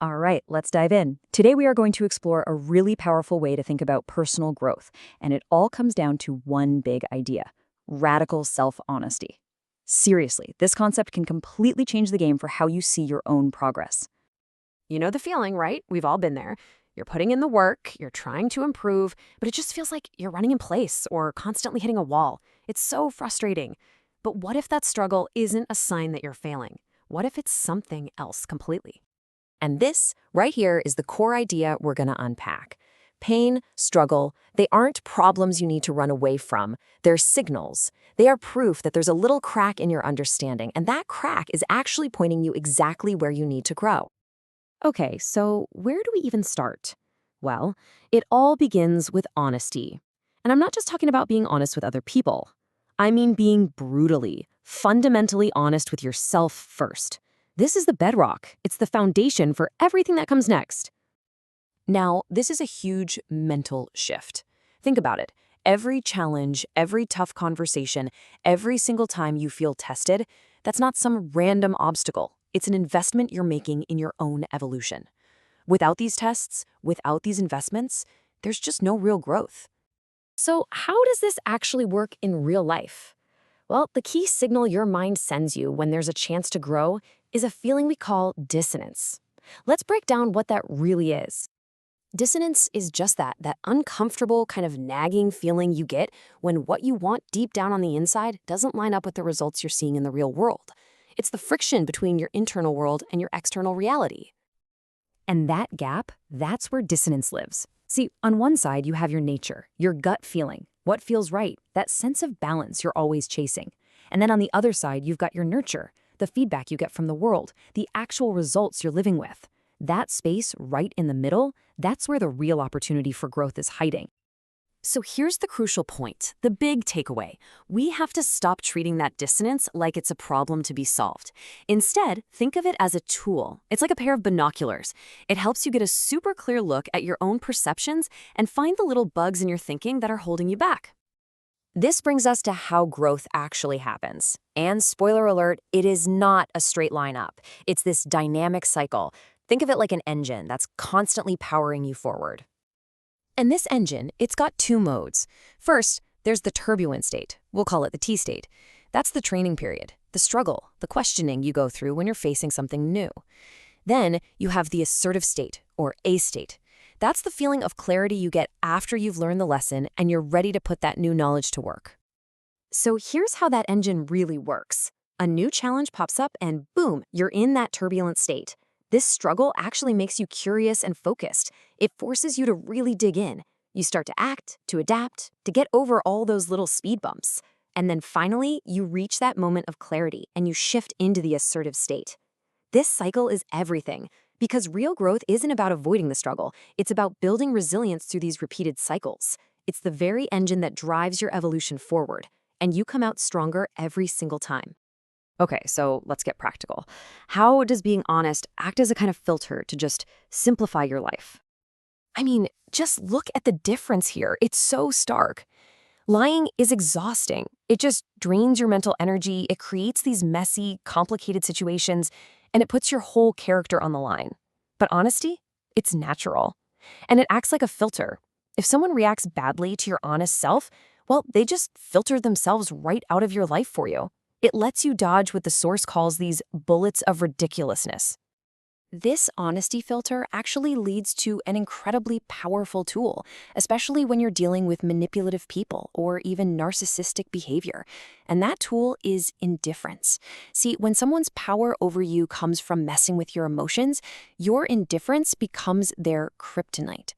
All right, let's dive in. Today, we are going to explore a really powerful way to think about personal growth, and it all comes down to one big idea: radical self honesty. Seriously, this concept can completely change the game for how you see your own progress. You know the feeling, right? We've all been there. You're putting in the work, you're trying to improve, but it just feels like you're running in place or constantly hitting a wall. It's so frustrating. But what if that struggle isn't a sign that you're failing? What if it's something else completely? And this, right here, is the core idea we're going to unpack. Pain, struggle, they aren't problems you need to run away from. They're signals. They are proof that there's a little crack in your understanding, and that crack is actually pointing you exactly where you need to grow. Okay, so where do we even start? Well, it all begins with honesty. And I'm not just talking about being honest with other people. I mean being brutally, fundamentally honest with yourself first. This is the bedrock. It's the foundation for everything that comes next. Now, this is a huge mental shift. Think about it. Every challenge, every tough conversation, every single time you feel tested, that's not some random obstacle. It's an investment you're making in your own evolution. Without these tests, without these investments, there's just no real growth. So, how does this actually work in real life? Well, the key signal your mind sends you when there's a chance to grow is a feeling we call dissonance. Let's break down what that really is. Dissonance is just that uncomfortable kind of nagging feeling you get when what you want deep down on the inside doesn't line up with the results you're seeing in the real world. It's the friction between your internal world and your external reality. And that gap, that's where dissonance lives. See, on one side, you have your nature, your gut feeling, what feels right, that sense of balance you're always chasing. And then on the other side, you've got your nurture, the feedback you get from the world, the actual results you're living with. That space right in the middle, that's where the real opportunity for growth is hiding. So here's the crucial point, the big takeaway. We have to stop treating that dissonance like it's a problem to be solved. Instead, think of it as a tool. It's like a pair of binoculars. It helps you get a super clear look at your own perceptions and find the little bugs in your thinking that are holding you back. This brings us to how growth actually happens. And spoiler alert, it is not a straight line up. It's this dynamic cycle. Think of it like an engine that's constantly powering you forward. And this engine, it's got two modes. First, there's the turbulent state. We'll call it the T state. That's the training period, the struggle, the questioning you go through when you're facing something new. Then you have the assertive state, or A state. That's the feeling of clarity you get after you've learned the lesson and you're ready to put that new knowledge to work. So here's how that engine really works. A new challenge pops up and boom, you're in that turbulent state. This struggle actually makes you curious and focused. It forces you to really dig in. You start to act, to adapt, to get over all those little speed bumps. And then finally, you reach that moment of clarity and you shift into the assertive state. This cycle is everything, because real growth isn't about avoiding the struggle. It's about building resilience through these repeated cycles. It's the very engine that drives your evolution forward, and you come out stronger every single time. Okay, so let's get practical. How does being honest act as a kind of filter to just simplify your life? I mean, just look at the difference here. It's so stark. Lying is exhausting. It just drains your mental energy. It creates these messy, complicated situations, and it puts your whole character on the line. But honesty, it's natural. And it acts like a filter. If someone reacts badly to your honest self, well, they just filter themselves right out of your life for you. It lets you dodge what the source calls these bullets of ridiculousness. This honesty filter actually leads to an incredibly powerful tool, especially when you're dealing with manipulative people or even narcissistic behavior. And that tool is indifference. See, when someone's power over you comes from messing with your emotions, your indifference becomes their kryptonite.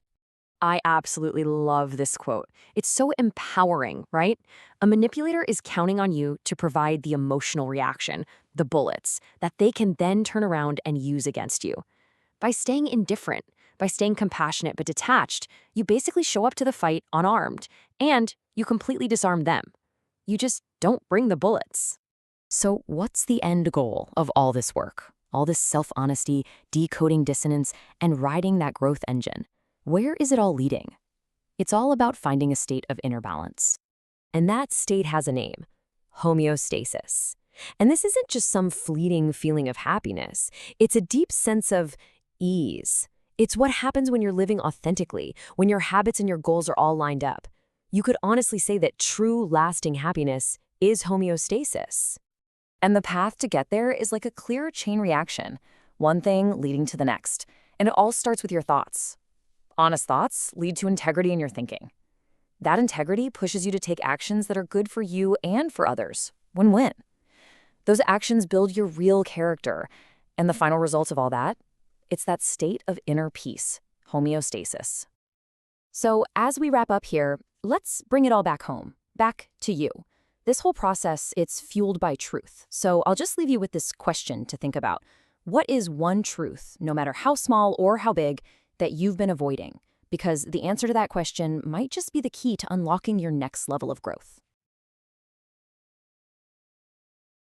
I absolutely love this quote. It's so empowering, right? A manipulator is counting on you to provide the emotional reaction, the bullets, that they can then turn around and use against you. By staying indifferent, by staying compassionate but detached, you basically show up to the fight unarmed, and you completely disarm them. You just don't bring the bullets. So what's the end goal of all this work? All this self-honesty, decoding dissonance, and riding that growth engine? Where is it all leading? It's all about finding a state of inner balance. And that state has a name: homeostasis. And this isn't just some fleeting feeling of happiness. It's a deep sense of Ease. It's what happens when you're living authentically, when your habits and your goals are all lined up. You could honestly say that true, lasting happiness is homeostasis. And the path to get there is like a clear chain reaction, one thing leading to the next. And it all starts with your thoughts. Honest thoughts lead to integrity in your thinking. That integrity pushes you to take actions that are good for you and for others. Win-win. Those actions build your real character. And the final result of all that? It's that state of inner peace, homeostasis. So as we wrap up here, let's bring it all back home, back to you. This whole process, it's fueled by truth. So I'll just leave you with this question to think about. What is one truth, no matter how small or how big, that you've been avoiding? Because the answer to that question might just be the key to unlocking your next level of growth.